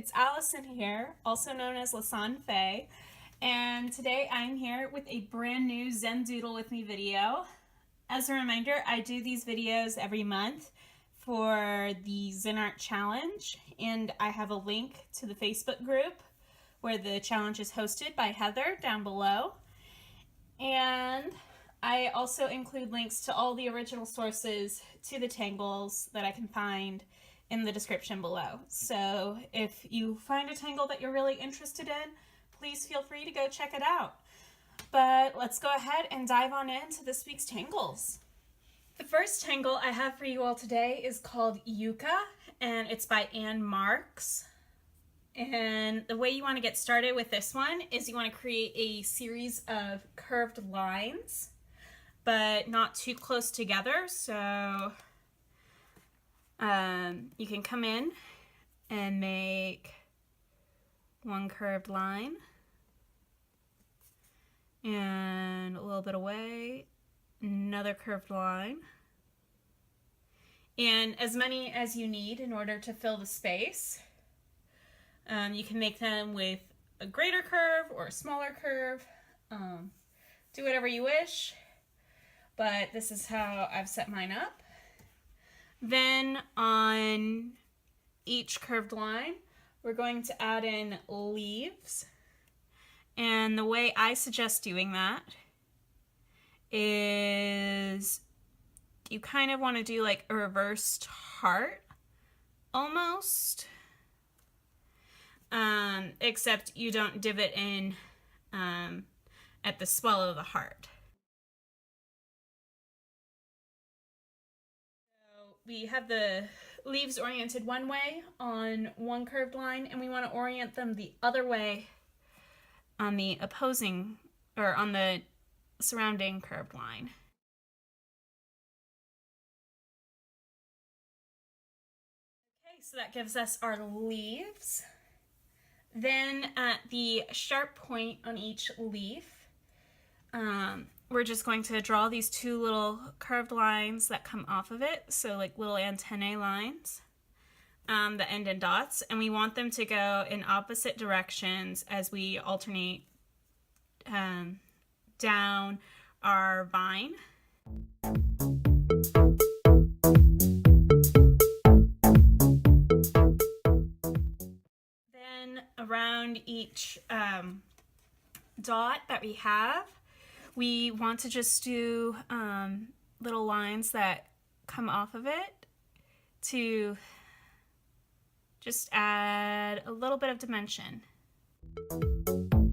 it's Allison here, also known as Lasan Faye, and today I'm here with a brand new Zen Doodle with me video. As a reminder, I do these videos every month for the Zen Art Challenge, and I have a link to the Facebook group where the challenge is hosted by Heather down below. And I also include links to all the original sources to the tangles that I can find in the description below. So if you find a tangle that you're really interested in, please feel free to go check it out. But let's go ahead and dive on into this week's tangles. The first tangle I have for you all today is called Yuka, and it's by Anne Marks. And the way you want to get started with this one is you want to create a series of curved lines, but not too close together. So you can come in and make one curved line and a little bit away, another curved line, and as many as you need in order to fill the space. You can make them with a greater curve or a smaller curve. Do whatever you wish, but this is how I've set mine up. Then on each curved line, we're going to add in leaves. And the way I suggest doing that is you kind of want to do like a reversed heart almost. Except you don't divot in at the swell of the heart. So we have the leaves oriented one way on one curved line, and we want to orient them the other way on the opposing, or on the surrounding curved line. Okay, so that gives us our leaves. Then at the sharp point on each leaf, we're just going to draw these two little curved lines that come off of it, so like little antennae lines that end in dots, and we want them to go in opposite directions as we alternate down our vine. Around each dot that we have, we want to just do little lines that come off of it to just add a little bit of dimension. And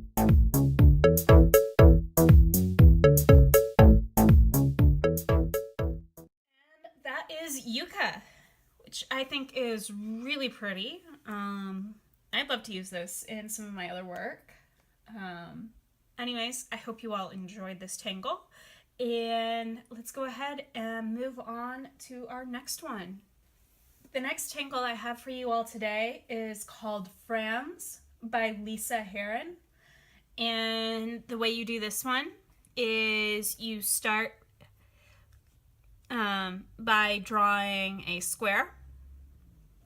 that is Yuka, which I think is really pretty. I'd love to use this in some of my other work. Anyways, I hope you all enjoyed this tangle, and let's go ahead and move on to our next one. The next tangle I have for you all today is called Fran's by Lisa Heron, and the way you do this one is you start by drawing a square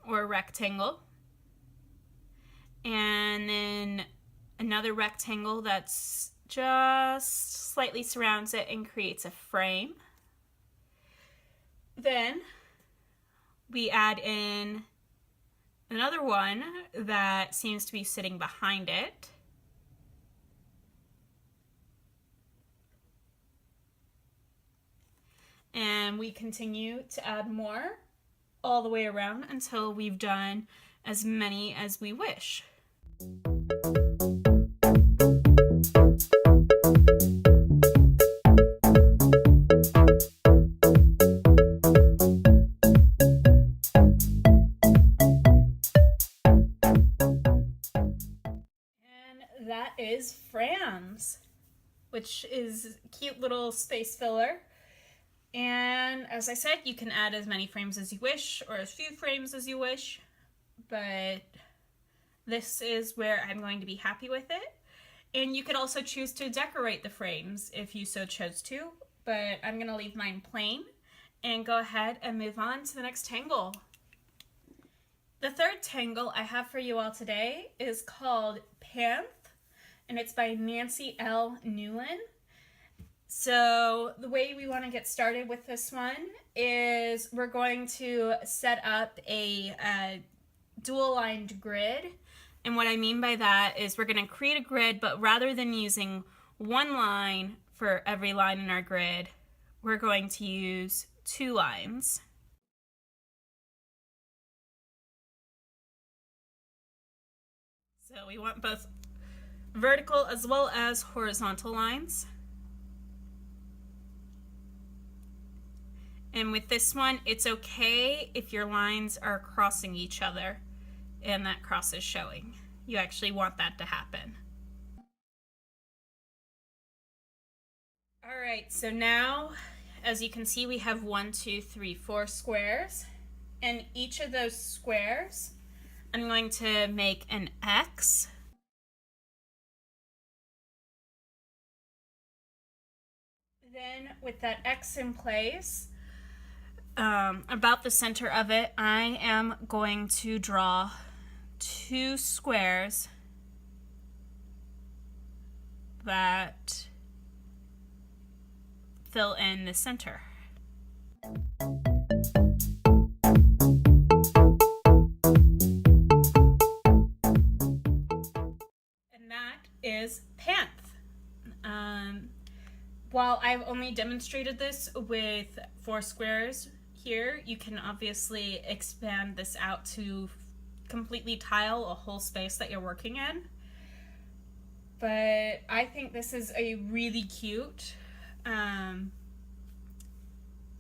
or a rectangle, and then another rectangle that's just slightly surrounds it and creates a frame. Then we add in another one that seems to be sitting behind it. And we continue to add more all the way around until we've done as many as we wish. And that is Fran's, which is a cute little space filler. And as I said, you can add as many frames as you wish, or as few frames as you wish, but this is where I'm going to be happy with it. And you could also choose to decorate the frames if you so chose to, but I'm going to leave mine plain and go ahead and move on to the next tangle. The third tangle I have for you all today is called Panth, and it's by Nancy L. Newlin. So the way we want to get started with this one is we're going to set up a dual-lined grid. And what I mean by that is we're going to create a grid, but rather than using one line for every line in our grid, we're going to use 2 lines. So we want both vertical as well as horizontal lines. And with this one, it's okay if your lines are crossing each other and that cross is showing. You actually want that to happen. All right, so now, as you can see, we have 1, 2, 3, 4 squares. And each of those squares, I'm going to make an X. Then with that X in place, about the center of it, I am going to draw 2 squares that fill in the center. And that is Panth. While I've only demonstrated this with 4 squares here, you can obviously expand this out to completely tile a whole space that you're working in. But I think this is a really cute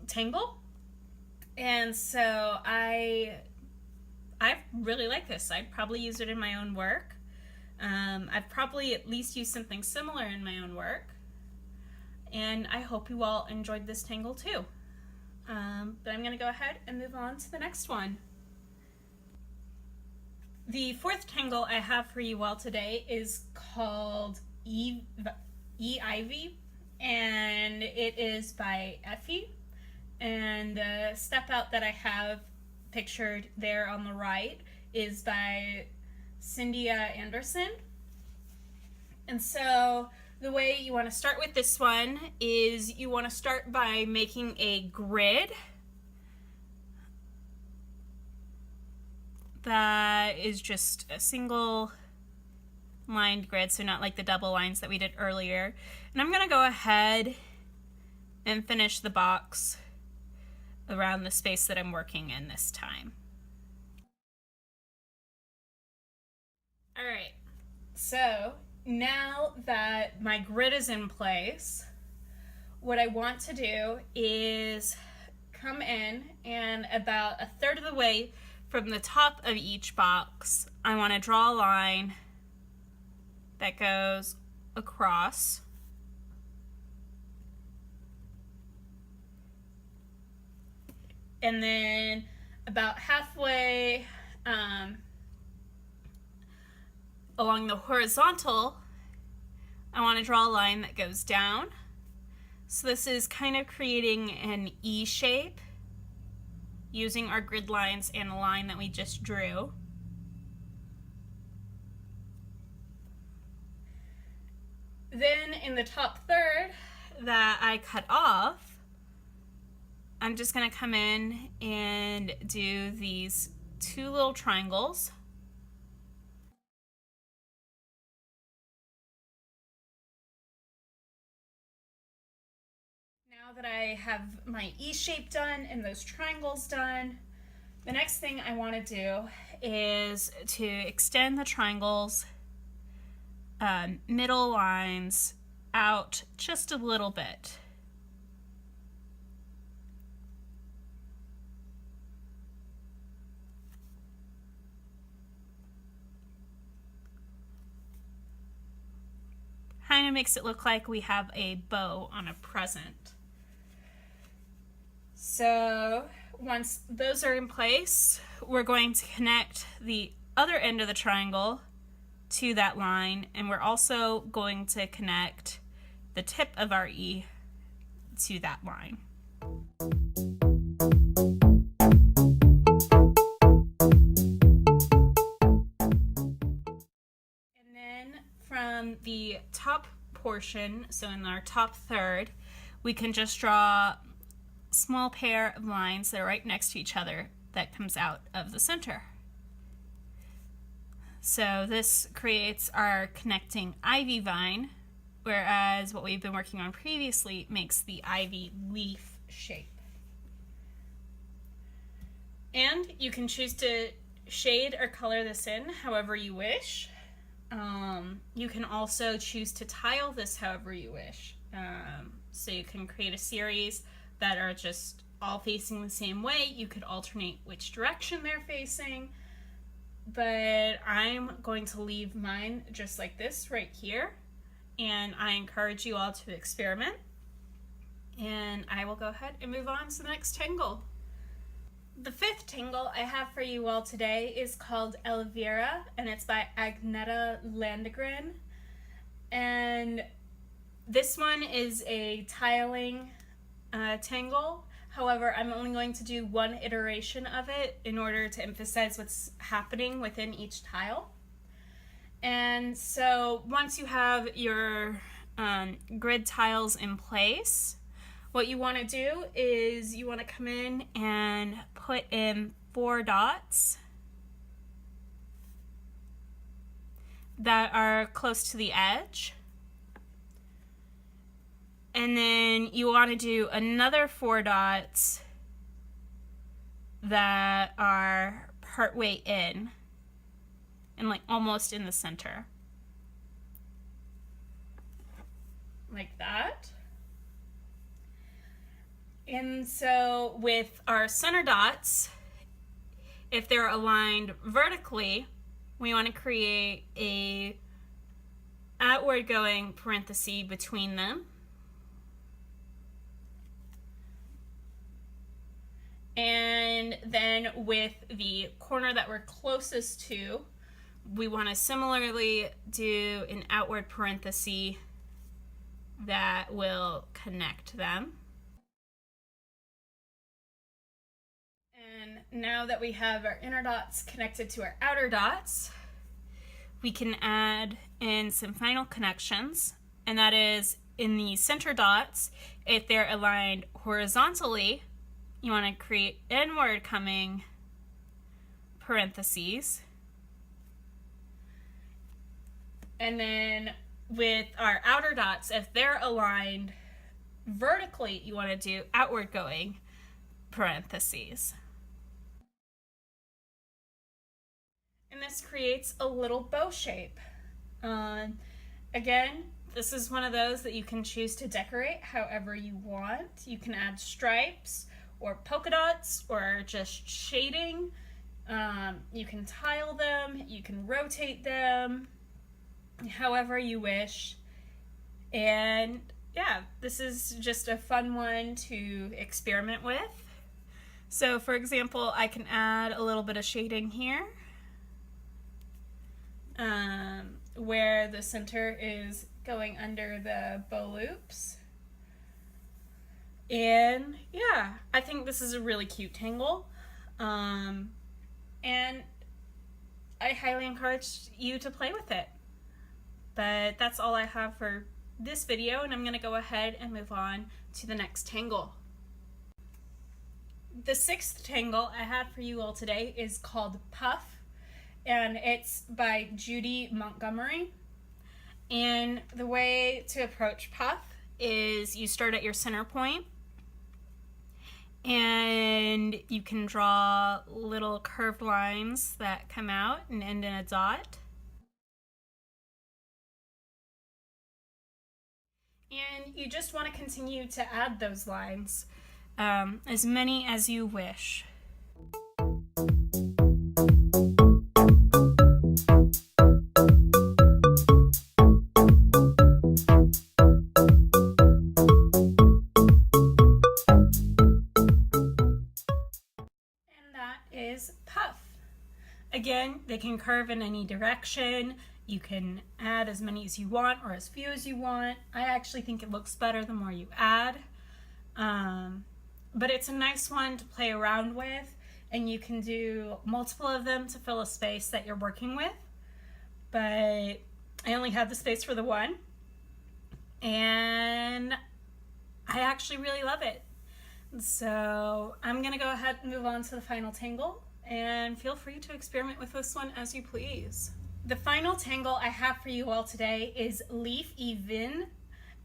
tangle, and so I really like this. I'd probably use it in my own work. I've probably at least used something similar in my own work, and I hope you all enjoyed this tangle too. But I'm gonna go ahead and move on to the next one. The 4th tangle I have for you all today is called E-Ivy, and it is by Effie. And the step out that I have pictured there on the right is by Cyndia Anderson. And so the way you want to start with this one is you want to start by making a grid that is just a single lined grid, so not like the double lines that we did earlier. And I'm going to go ahead and finish the box around the space that I'm working in this time. All right, so now that my grid is in place, what I want to do is come in and about 1/3 of the way from the top of each box, I want to draw a line that goes across. And then about halfway along the horizontal, I want to draw a line that goes down. So this is kind of creating an E shape using our grid lines and a line that we just drew. Then in the top 1/3 that I cut off, I'm just going to come in and do these 2 little triangles. Now that I have my E shape done and those triangles done, the next thing I want to do is to extend the triangles, middle lines out just a little bit. Kind of makes it look like we have a bow on a present. So once those are in place, we're going to connect the other end of the triangle to that line, and we're also going to connect the tip of our E to that line. portion, so in our top third, we can just draw a small pair of lines that are right next to each other that comes out of the center. So this creates our connecting ivy vine, whereas what we've been working on previously makes the ivy leaf shape. And you can choose to shade or color this in however you wish. You can also choose to tile this however you wish. So you can create a series that are just all facing the same way. You could alternate which direction they're facing, but I'm going to leave mine just like this right here, and I encourage you all to experiment. And I will go ahead and move on to the next tangle. The fifth tangle I have for you all today is called Elvira, and it's by Agneta Landegren. And this one is a tiling tangle. However, I'm only going to do one iteration of it in order to emphasize what's happening within each tile. And so once you have your grid tiles in place, what you want to do is you want to come in and put in 4 dots that are close to the edge. And then you want to do another 4 dots that are partway in and like almost in the center. Like that. And so with our center dots, if they're aligned vertically, we want to create a outward going parenthesis between them. And then with the corner that we're closest to, we want to similarly do an outward parenthesis that will connect them. And now that we have our inner dots connected to our outer dots, we can add in some final connections, and that is in the center dots, if they're aligned horizontally, you want to create inward coming parentheses. And then with our outer dots, if they're aligned vertically, you want to do outward going parentheses. And this creates a little bow shape. Again, this is one of those that you can choose to decorate however you want. You can add stripes or polka dots or just shading. You can tile them, you can rotate them, however you wish. And yeah, this is just a fun one to experiment with. So for example, I can add a little bit of shading here, where the center is going under the bow loops. And yeah, I think this is a really cute tangle. And I highly encourage you to play with it. But that's all I have for this video, and I'm going to go ahead and move on to the next tangle. The sixth tangle I have for you all today is called Puff, and it's by Judy Montgomery. And the way to approach Puff is you start at your center point, and you can draw little curved lines that come out and end in a dot. And you just want to continue to add those lines, as many as you wish. Puff. Again, they can curve in any direction. You can add as many as you want or as few as you want. I actually think it looks better the more you add. But it's a nice one to play around with, and you can do multiple of them to fill a space that you're working with. But I only have the space for the one. and I actually really love it. So I'm gonna go ahead and move on to the final tangle, and feel free to experiment with this one as you please. The final tangle I have for you all today is Leaf Even,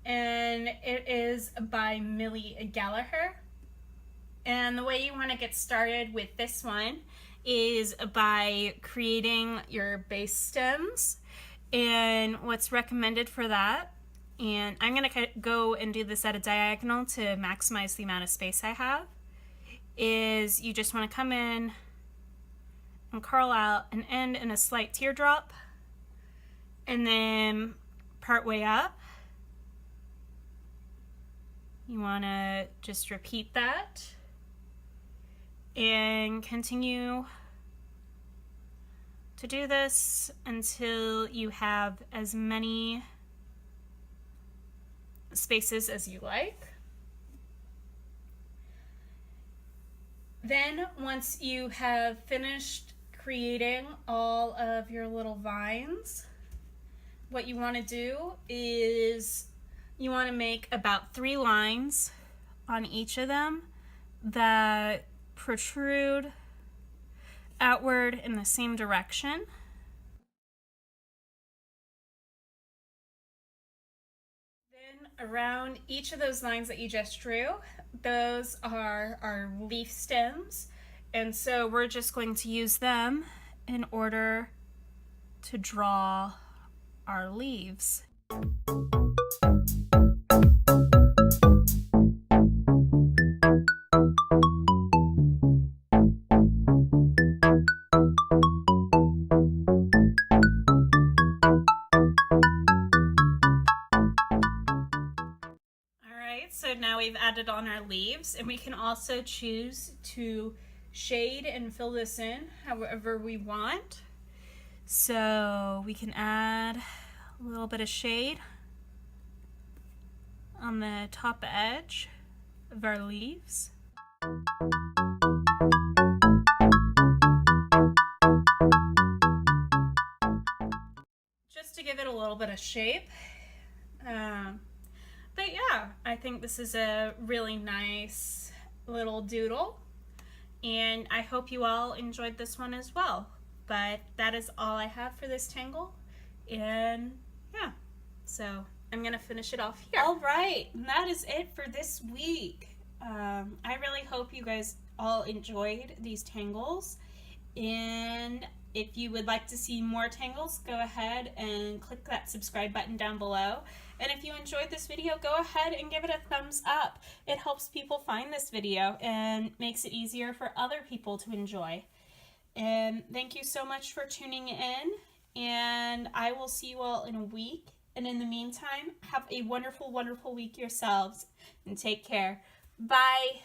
and it is by Millie Gallagher. And the way you want to get started with this one is by creating your base stems, and what's recommended for that, and I'm going to go and do this at a diagonal to maximize the amount of space I have, is you just want to come in and curl out and end in a slight teardrop, and then part way up you want to just repeat that and continue to do this until you have as many spaces as you like. Then once you have finished creating all of your little vines, what you want to do is you want to make about 3 lines on each of them that protrude outward in the same direction. Then around each of those lines that you just drew, those are our leaf stems, and so we're just going to use them in order to draw our leaves. So now we've added on our leaves, and we can also choose to shade and fill this in however we want. So we can add a little bit of shade on the top edge of our leaves. Just to give it a little bit of shape. But yeah, I think this is a really nice little doodle, and I hope you all enjoyed this one as well. But that is all I have for this tangle, and yeah, so I'm gonna finish it off here. All right, and that is it for this week. I really hope you guys all enjoyed these tangles, and if you would like to see more tangles, go ahead and click that subscribe button down below. And if you enjoyed this video, go ahead and give it a thumbs up. It helps people find this video and makes it easier for other people to enjoy. And thank you so much for tuning in, and I will see you all in a week. And in the meantime, have a wonderful, wonderful week yourselves, and take care. Bye.